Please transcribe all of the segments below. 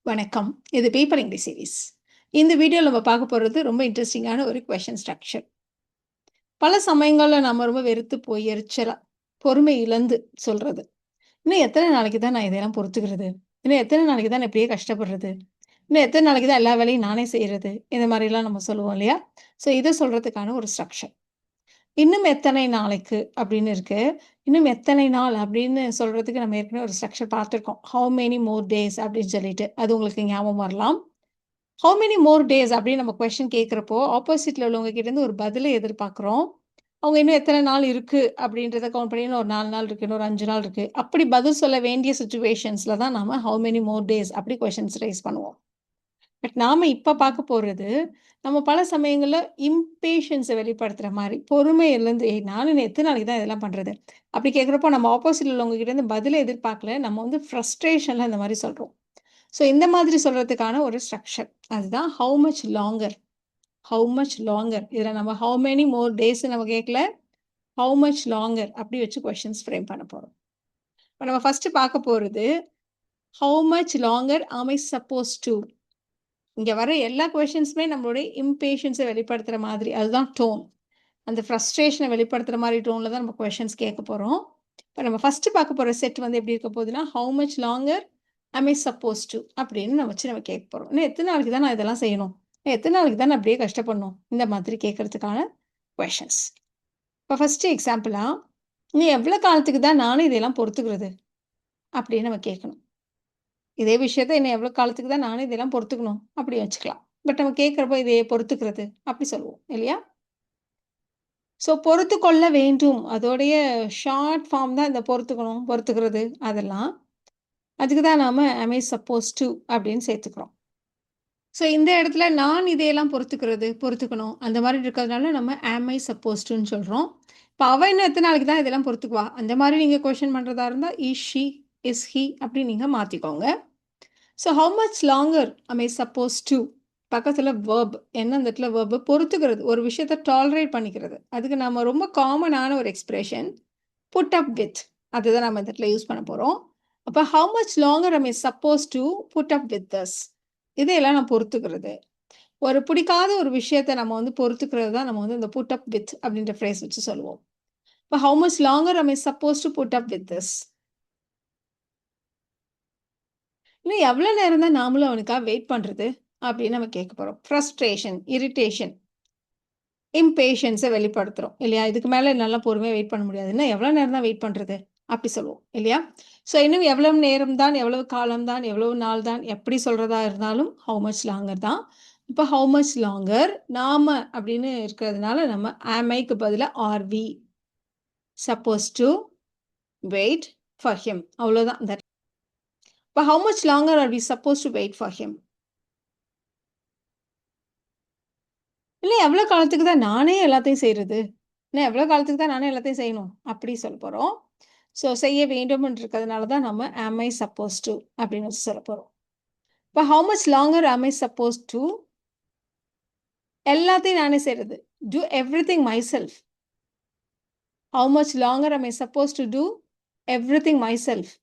வணக்கம். இது paper English series. இந்த வீடியோல நம்ம பார்க்க போறது ரொம்ப இன்ட்ரஸ்டிங்கான ஒரு கொஸ்டின் ஸ்ட்ரக்சர். பல சமயங்கள்ல நம்ம ரொம்ப வெறுத்து போய் எரிச்சலா, பொறுமை இழந்து சொல்றது. இன்னும் எத்தன நாளைக்கு தான் நான் இதெல்லாம் பொறுத்துக்கிறது? இன்னும் எத்தன நாளைக்கு தான் நான் இப்படியே கஷ்டப்படுறது? இன்னும் எத்தன நாளைக்கு தான் எல்லா வேலையும் நானே செய்றது? இந்த மாரிலாம் நம்ம சொல்லுவோம் இல்லையா? ஸோ இத சொல்றதுக்கான ஒரு ஸ்ட்ரக்சர். இன்னும் எத்தனை நாளைக்கு அப்படின்னு இருக்கு. இன்னும் எத்தனை நாள் அப்படின்னு சொல்றதுக்கு நம்ம ஏற்கனவே ஒரு ஸ்ட்ரக்சர் பார்த்துருக்கோம். ஹவ் மெனி மோர் டேஸ் அப்படின்னு சொல்லிட்டு. அது உங்களுக்கு ஞாபகம் வரலாம். ஹவ் மெனி மோர் டேஸ் அப்படின்னு நம்ம கொஸ்டின் கேட்கிறப்போ, ஆப்போசிட்ல உள்ளவங்க கிட்டேருந்து ஒரு பதில எதிர்பார்க்குறோம். அவங்க இன்னும் எத்தன நாள் இருக்கு அப்படின்றத கவுண்ட் பண்ணி, இன்னும் ஒரு 4 நாள் இருக்கு, இன்னும் ஒரு 5 நாள் இருக்கு. அப்படி பதில் சொல்ல வேண்டிய சிச்சுவேஷன்ஸ்ல தான் நாம ஹவ் மெனி மோர் டேஸ் அப்படி கொஸ்டின்ஸ் ரைஸ் பண்ணுவோம். பட் நாம இப்ப பார்க்க போறது, நம்ம பல சமயங்கள்ல இம்பேஷன்ஸ வெளிப்படுத்துற மாரி, பொறுமை இழந்து, "ஏய் நானும் இன்னும் எத்தன நாளைக்கு தான் இதெல்லாம் பண்றது?" அப்படி கேட்கிறப்போ, நம்ம ஆப்போசிட்ல உள்ளவங்க கிட்டேருந்து பதில எதிர்பார்க்கல. நம்ம வந்து ஃப்ரஸ்ட்ரேஷன்ல இந்த மாரி சொல்றோம். ஸோ இந்த மாதிரி சொல்றதுக்கான ஒரு ஸ்ட்ரக்சர். அதுதான் how much longer, how much longer. இதில நம்ம ஹவ் மெனி மோர் டேஸ்ன்னு நம்ம கேட்கல. ஹவ் மச் லாங்கர் அப்படி வச்சு கொஸ்டின்ஸ் ஃப்ரேம் பண்ண போறோம். இப்ப நம்ம ஃபர்ஸ்ட்டு பார்க்க போறது, have much longer am I suppose two? இங்க வர எல்லா கொஸ்டின்ஸுமே நம்மளுடைய இம்பேஷன்ஸ வெளிப்படுத்துற மாதிரி. அதுதான் டோன். அந்த ஃப்ரஸ்ட்ரேஷன வெளிப்படுத்துற மாரி டோன்ல தான் நம்ம கொஸ்டின்ஸ் கேட்க போறோம். இப்ப நம்ம ஃபர்ஸ்ட்டு பார்க்க போற செட் வந்து எப்படி இருக்க போகுதுன்னா, have much longer am I suppose two? அப்படின்னு நம்ம கேட்க போறோம். இன்னும் எத்தன நாளைக்கு தான் நான் இதெல்லாம் செய்யணும்? இன்னும் எத்தன நாளைக்கு தான் நான் இப்படியே கஷ்டப்படணும்? இந்த மாதிரி கேட்கறதுக்கான கொஸ்டின்ஸ். இப்ப ஃபர்ஸ்ட்டு எக்ஸாம்பிளா, "இன்னும் எவ்வளோ காலத்துக்கு தான் நானும் இதையெல்லாம் பொறுத்துக்கிறது?" அப்படின்னு நம்ம கேட்கணும். இதே விஷயத்த இன்னும் எவ்வளோ காலத்துக்கு தான் நானும் இதெல்லாம் பொறுத்துக்கணும்? அப்படி வச்சுக்கலாம். பட் நம்ம கேட்கிறப்போ இதையே பொறுத்துக்கிறது அப்படி சொல்லுவோம் இல்லையா? ஸோ பொறுத்துக்கொள்ள வேண்டும். அதோடைய ஷார்ட் ஃபார்ம் தான் இந்த பொறுத்துக்கணும், பொறுத்துக்கிறது அதெல்லாம். அதுக்கு தான் நாம ஆம் ஐ சப்போஸ் டூ அப்படின்னு சேர்த்துக்கிறோம். ஸோ இந்த இடத்துல நான் இதையெல்லாம் பொறுத்துக்கிறது, பொறுத்துக்கணும் அந்த மாரி இருக்கிறதுனால நம்ம ஆம் ஐ சப்போஸ் டூன்னு சொல்றோம். இப்ப அவ இன்னும் எத்தன நாளைக்கு தான் இதெல்லாம் பொறுத்துக்குவா? அந்த மாரி நீங்க கொஸ்டின் பண்றதா இருந்தா இஸ் ஷி, இஸ் ஹி அப்படின்னு நீங்க மாத்திக்கோங்க. So how much longer am I suppose two? பக்கத்துல வெர்ப். என்ன அந்த இடத்துல வெர்ப்? பொறுத்துக்கிறது. ஒரு விஷயத்த டாலரேட் பண்ணிக்கிறது. அதுக்கு நம்ம ரொம்ப காமனான ஒரு எக்ஸ்பிரஷன் புட் அப் வித். அதுதான் நம்ம இந்த இடத்துல யூஸ் பண்ண போறோம். அப்ப have much longer am I suppose to put up with this? இதையெல்லாம் நான் பொறுத்துக்கிறது. ஒரு பிடிக்காத ஒரு விஷயத்த நம்ம வந்து பொறுத்துக்கிறது தான் நம்ம வந்து இந்த புட் அப் வித் அப்படின்ற ஃப்ரேஸ் வச்சு சொல்லுவோம். இப்ப how much longer am I suppose to put up with this? இன்னும் எவ்வளோ நேரம் தான் நாமளும் அவனுக்காக வெயிட் பண்றது? அப்படின்னு நம்ம கேட்க போறோம். ஃப்ரஸ்ட்ரேஷன், இரிட்டேஷன், இம்பேஷன்ஸ வெளிப்படுத்துறோம் இல்லையா? இதுக்கு மேல என்னால பொறுமையா வெயிட் பண்ண முடியாது. இன்னும் எவ்வளோ நேரம் தான் வெயிட் பண்றது? அப்படி சொல்லுவோம் இல்லையா? ஸோ இன்னும் எவ்வளவு நேரம் தான், எவ்வளவு காலம் தான், எவ்வளவு நாள் தான், எப்படி சொல்றதா இருந்தாலும் ஹவ் மச் லாங்கர் தான். இப்ப ஹவ் மச் லாங்கர் நாம அப்படின்னு இருக்கிறதுனால நம்ம ஆம் ஐக்கு பதிலா are we suppose to wait for him அவ்வளோதான். இப்ப how much longer are we suppose to wait for him? இல்ல எவ்வளோ காலத்துக்கு தான் நானே எல்லாத்தையும் செய்றது? இன்னும் எவ்வளோ காலத்துக்கு தான் நானே எல்லாத்தையும் செய்யணும்? அப்படி சொல்லப் போறோம். ஸோ செய்ய வேண்டும்ன்னு இருக்கிறதுனால தான் நம்ம ஆம் ஐ சப்போஸ் டூ அப்படின்னு வச்சு சொல்லப் போறோம். இப்ப how much longer am I suppose two? எல்லாத்தையும் நானே செய்றது. Do everything myself. How much longer am I suppose to do everything myself?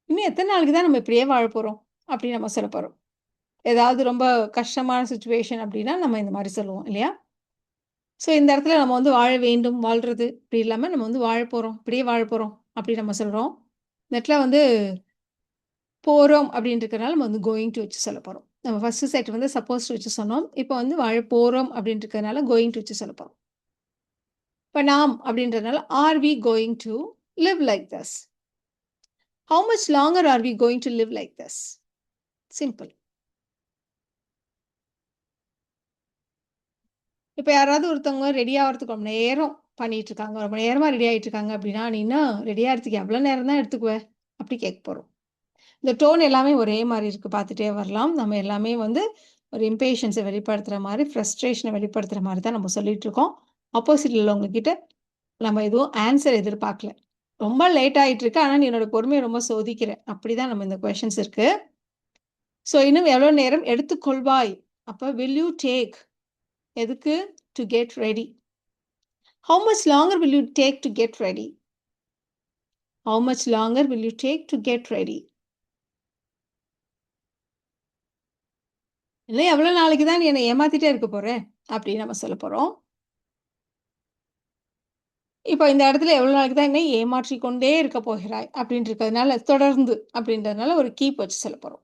இன்னும் எத்தன நாளைக்கு தான் நம்ம இப்படியே வாழப் போறோம்? அப்படின்னு நம்ம சொல்லப் போறோம். ஏதாவது ரொம்ப கஷ்டமான சிச்சுவேஷன் அப்படின்னா நம்ம இந்த மாரி சொல்லுவோம் இல்லையா? ஸோ இந்த இடத்துல நம்ம வந்து வாழ வேண்டும், வாழ்றது இப்படி இல்லாம நம்ம வந்து வாழப் போறோம், இப்படியே வாழப் போறோம் அப்படி நம்ம சொல்றோம். இந்த இடத்துல வந்து போறோம் அப்படின்னு இருக்கிறனால நம்ம வந்து கோயிங் டூ வச்சு சொல்லப் போறோம். நம்ம ஃபர்ஸ்ட் செட் வந்து சப்போஸ் டூ வச்சு சொன்னோம். இப்போ வந்து வாழப் போறோம் அப்படின்னு இருக்கிறதுனால கோயிங் டூ வச்சு சொல்லப் போறோம். இப்ப நாம் அப்படின்றதுனால are we going to live like this? How much longer are we going to live like this? Simple. இப்ப யாராவது ஒருத்தவங்க ரெடி ஆவறதுக்கு ரொம்ப நேரம் பண்ணிட்டு இருக்காங்க. ரொம்ப நேரமா ரெடி ஆயிட்டு இருக்காங்க அப்படின்னா, "நீ என்ன ரெடி ஆகறதுக்கு எவ்வளோ நேரம் தான் எடுத்துக்குவ?" அப்படி கேட்கப் போறோம். இந்த டோன் எல்லாமே ஒரே மாரி இருக்கு. பார்த்துட்டே வரலாம். நம்ம எல்லாமே வந்து ஒரு இம்பேஷன்ஸ வெளிப்படுத்துற மாரி, ஃப்ரஸ்ட்ரேஷன வெளிப்படுத்துற மாரி தான் நம்ம சொல்லிட்டு இருக்கோம். ஆப்போசிட்ல உள்ளவங்க கிட்ட நம்ம எதுவும் ஆன்ஸர் எதிர்பார்க்கல. "ரொம்ப லேட் ஆயிட்டு இருக்கு. ஆனா, நீ என்னோட பொறுமைய ரொம்ப சோதிக்கிற." அப்படிதான் நம்ம இந்த கொஸ்டின்ஸ் இருக்கு. ஸோ இன்னும் எவ்வளோ நேரம் எடுத்துக்கொள்வாய்? அப்ப வில் யூ டேக்? எதுக்கு? To get ready. How much longer will you take to get ready? How much longer will you take to get ready? இல்லை எவ்வளவு நாளைக்கு தான் நீ என்னை ஏமாத்திட்டே இருக்க போற அப்படின்னு நம்ம சொல்ல போறோம். இப்போ இந்த இடத்துல எவ்வளவு நாளைக்கு தான் என்னை ஏமாற்றிக் கொண்டே இருக்க போகிறாய் அப்படின்னு இருக்கிறதுனால தொடர்ந்து அப்படின்றதுனால ஒரு கீப் வச்சு சொல்ல போறோம்.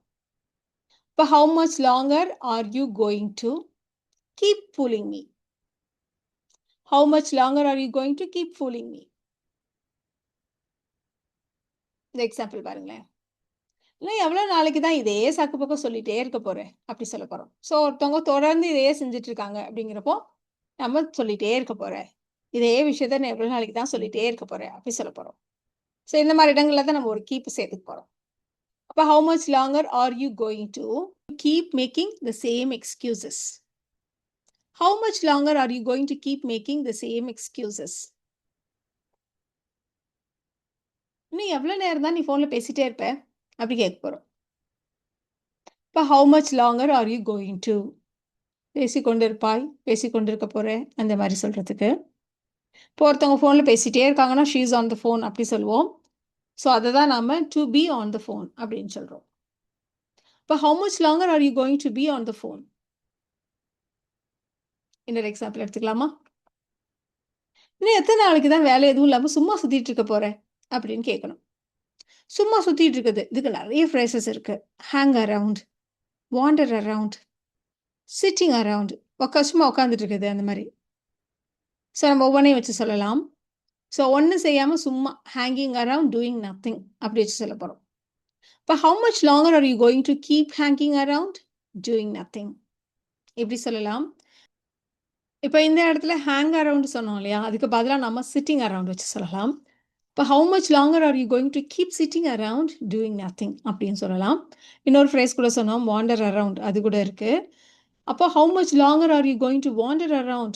இப்போ how much longer are you going to keep fooling me? How much longer are you going to keep fooling me? இந்த எக்ஸாம்பிள் பாருங்களேன். இல்லை எவ்வளவு நாளைக்கு தான் இதே சாக்கு பக்கம் சொல்லிட்டே இருக்க போறேன் அப்படி சொல்ல போறோம். ஸோ ஒருத்தவங்க தொடர்ந்து இதையே செஞ்சுட்டு இருக்காங்க அப்படிங்கிறப்போ நம்ம சொல்லிட்டே இருக்க போறேன், இதே விஷயத்த நான் எவ்வளவு நாளைக்கு தான் சொல்லிட்டே இருக்க போறேன் அப்படி சொல்ல போறோம். ஸோ இந்த மாதிரி இடங்கள்ல தான் நம்ம ஒரு கீப் சேர்த்துக்க போறோம். அப்போ how much longer are you going to keep making the same excuses? How much longer are you going to keep making the same excuses? இன்னும் எவ்வளவு நேரம் தான் நீ போன்ல பேசிட்டே இருப்ப அப்படி கேட்க போறோம். இப்போ how much longer are you going to பேசிக்கொண்டிருப்பாய், பேசிக்கொண்டிருக்க போறேன் அந்த மாதிரி சொல்றதுக்கு. இப்போ ஒருத்தவங்க ஃபோன்ல பேசிட்டே இருக்காங்கன்னா she is on the phone அப்படி சொல்லுவோம். ஸோ அதை தான் நாம to be on the phone அப்படின்னு சொல்றோம். இப்போ how much longer are you going to be on the phone? இன்னொரு எக்ஸாம்பிள் எடுத்துக்கலாமா? இன்னும் எத்தனை நாளைக்கு தான் வேலை எதுவும் இல்லாமல் சும்மா சுத்திட்டு இருக்க போறேன் அப்படின்னு கேட்கணும். சும்மா சுத்திட்டு இருக்குது இதுக்கு நிறைய ஃப்ரேசஸ் இருக்கு. Hang around, van der around, sitting around, சும்மா உட்காந்துட்டு இருக்குது அந்த மாதிரி. ஸோ நம்ம ஒவ்வொன்றையும் வச்சு சொல்லலாம். ஸோ ஒன்றும் செய்யாமல் சும்மா ஹேங்கிங் அரவுண்ட் டூயிங் நத்திங் அப்படி வச்சு சொல்ல போகிறோம். இப்போ how much longer are you going to keep hanging around doing nothing? இப்படி சொல்லலாம். இப்போ இந்த இடத்துல ஹேங் அரவுண்ட் சொன்னோம் இல்லையா, அதுக்கு பதிலாக நம்ம சிட்டிங் அரவுண்ட் வச்சு சொல்லலாம். இப்போ how much longer are you going to keep sitting around doing nothing அப்படின்னு சொல்லலாம். இன்னொரு ஃப்ரேஸ் கூட சொன்னோம் wander around, அது கூட இருக்கு. அப்போ how much longer are you going to wander around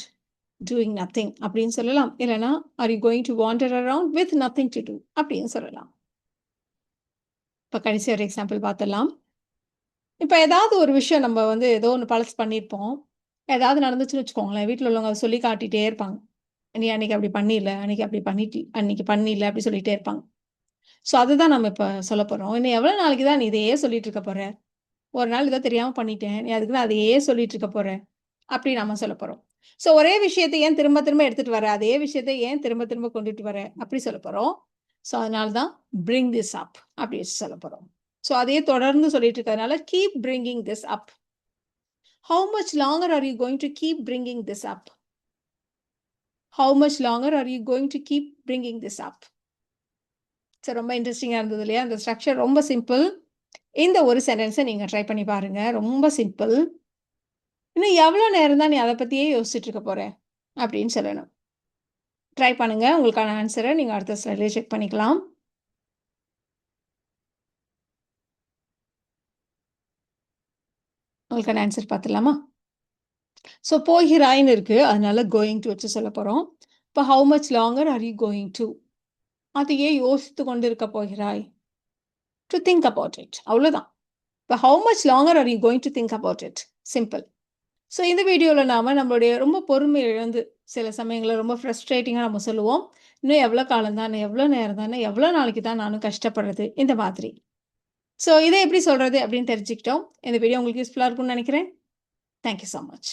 doing nothing அப்படின்னு சொல்லலாம். இல்லைனா are you going to wander around with nothing to do அப்படின்னு சொல்லலாம். இப்போ கடைசி ஒரு எக்ஸாம்பிள் பார்த்துடலாம். இப்போ ஏதாவது ஒரு விஷயம் நம்ம வந்து ஏதோ ஒன்று பழசு பண்ணியிருப்போம், ஏதாவது நடந்துச்சுன்னு வச்சுக்கோங்களேன், வீட்டில் உள்ளவங்க அதை சொல்லி காட்டிகிட்டே இருப்பாங்க. நீ அன்னைக்கு அப்படி பண்ணிடல, அன்னைக்கு அப்படி பண்ணிட்டு அன்னைக்கு பண்ணிடல அப்படி சொல்லிகிட்டே இருப்பாங்க. ஸோ அதுதான் நம்ம இப்போ சொல்ல போகிறோம். இன்னும் எவ்வளோ நாளைக்கு தான் நீ இதையே சொல்லிட்டு இருக்க போகிற, ஒரு நாள் இதை தெரியாமல் பண்ணிட்டேன், நீ அதுக்கு தான் அதையே சொல்லிட்டு இருக்க போகிற அப்படி நம்ம சொல்ல போகிறோம். ஸோ ஒரே விஷயத்தை ஏன் திரும்ப திரும்ப எடுத்துகிட்டு வர, அதே விஷயத்தை ஏன் திரும்ப திரும்ப கொண்டுட்டு வர அப்படி சொல்ல போகிறோம். ஸோ அதனால தான் பிரிங் திஸ் அப் அப்படி வச்சு சொல்ல போகிறோம். ஸோ அதையே தொடர்ந்து சொல்லிட்டு இருக்கிறதுனால keep bringing this up. How much longer are you going to keep bringing this up? How much longer are you going to keep bringing this up? So ரொம்ப இன்ட்ரெஸ்டிங்காக இருந்தது இல்லையா? அந்த ஸ்ட்ரக்சர் ரொம்ப சிம்பிள். இந்த ஒரு சென்டென்ஸை நீங்கள் ட்ரை பண்ணி பாருங்க, ரொம்ப சிம்பிள். இன்னும் எவ்வளோ நேரம் தான் நீ அதை பற்றியே யோசிச்சுட்டு இருக்க போற அப்படின்னு சொல்லணும். ட்ரை பண்ணுங்க, உங்களுக்கான ஆன்சரை நீங்கள் அடுத்த ஸ்லைட்லேயே செக் பண்ணிக்கலாம். உங்களுக்கான ஆன்சர் பார்த்துடலாமா? ஸோ போகிறாயின்னு இருக்கு, அதனால கோயிங் டு வச்சு சொல்ல போகிறோம். இப்போ how much longer are you going to? அதையே யோசித்து கொண்டு இருக்க போகிறாய். டு திங்க் அபவுட் இட், அவ்வளோதான். இப்போ how much longer are you going to think about it? Simple. So இந்த வீடியோவில் நாம் நம்மளுடைய ரொம்ப பொறுமை இழந்து சில சமயங்களில் ரொம்ப ஃப்ரஸ்ட்ரேட்டிங்காக நம்ம சொல்லுவோம், இன்னும் எவ்வளோ காலம் தானே, எவ்வளோ நேரம் தானே, எவ்வளோ நாளைக்கு தான் நானும் கஷ்டப்படுறது இந்த மாதிரி. ஸோ இதை எப்படி சொல்கிறது அப்படின்னு தெரிஞ்சுக்கிட்டோம். இந்த வீடியோ உங்களுக்கு யூஸ்ஃபுல்லாக இருக்கும்னு நினைக்கிறேன். Thank you so much.